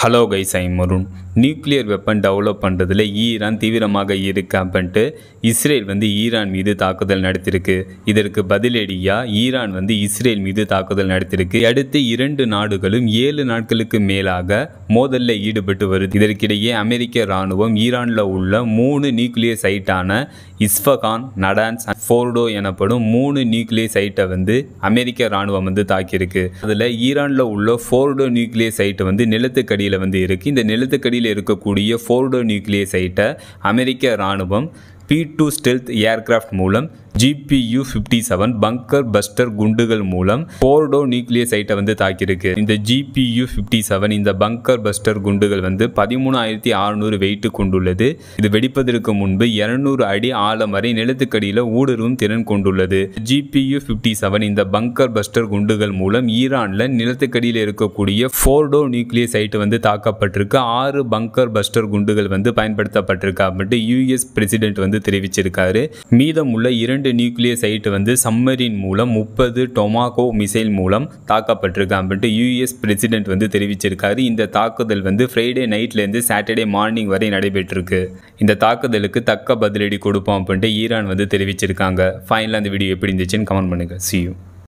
Hello guys, I'm Marun. Nuclear weapon develop பண்ணுறதுல Iran தீவிரமாக இருக்கு அப்படின்ட்டு இஸ்ரேல் ஈரான் மீது தாக்குதல் நடத்திருக்கு. இதற்கு பதிலடியாக ஈரான் இஸ்ரேல் மீது தாக்குதல் நடத்திருக்கு. அடுத்து இரண்டு நாடுகளும் 7 நாட்களுக்கு மேலாக மோதலில் ஈடுபட்டு வருது. இதற்கிடையே அமெரிக்க இராணுவம் ஈரானில் உள்ள 3 நியூக்ளியர் சைட்டான இஸ்ஃபகான், நடான்ஸ், ஃபோர்டோ எனப்படும் 3 நியூக்ளியர் சைட்டை அமெரிக்க இராணுவம் தாக்கியிருக்கு. அதில் ஈரானில் உள்ள ஃபோர்டோ நியூக்ளியர் சைட்டு நிலத்துக்கடியில் இருக்குது. இந்த நிலத்துக்கடியில் இருக்கக்கூடிய ஃபோர்டோ நியூக்ளியர் சைட்டை அமெரிக்க இராணுவம் P-2 ஸ்டெல்த் ஏர்கிராஃப்ட் மூலம் GPU-57 பங்கர் பஸ்டர் குண்டுகள் மூலம் ஃபோர்டோ நியூக்ளியர் சைட்டை தாக்கியிருக்கு. இந்த GPU-57 இந்த பங்கர் பஸ்டர் குண்டுகள் 13,600 வெயிட் கொண்டுள்ளது. இது வெடிப்பதற்கு முன்பு 200 அடி ஆழம் வரை நிலத்துக்கடியில் ஊடுருவும் திறன் கொண்டுள்ளது. GPU-57 இந்த பங்கர் பஸ்டர் குண்டுகள் மூலம் ஈரானில் நிலத்துக்கடியில் இருக்கக்கூடிய ஃபோர்டோ நியூக்ளியர் சைட்டு தாக்கப்பட்டிருக்கு. 6 பங்கர் பஸ்டர் குண்டுகள் பயன்படுத்தப்பட்டிருக்கு அப்படின்ட்டு US பிரசிடென்ட் தெரிவிச்சிருக்காரு. மீதம் உள்ள 2 நியூக்ளியர் சைட்டு சம்மரின் மூலம் 30 டொமாகோ மிசைல் மூலம் தாக்கப்பட்டிருக்கு அப்படின்ட்டு US பிரசிடென்ட் தெரிவிச்சிருக்காரு. இந்த தாக்குதல் ஃப்ரைடே நைட்லேருந்து சாட்டர்டே மார்னிங் வரை நடைபெற்றிருக்கு. இந்த தாக்குதலுக்கு தக்க பதிலடி கொடுப்போம் அப்படின்ட்டு ஈரான் தெரிவிச்சிருக்காங்க. ஃபைனலாக அந்த வீடியோ எப்படி இருந்துச்சுன்னு கமெண்ட் பண்ணுங்கள். See you.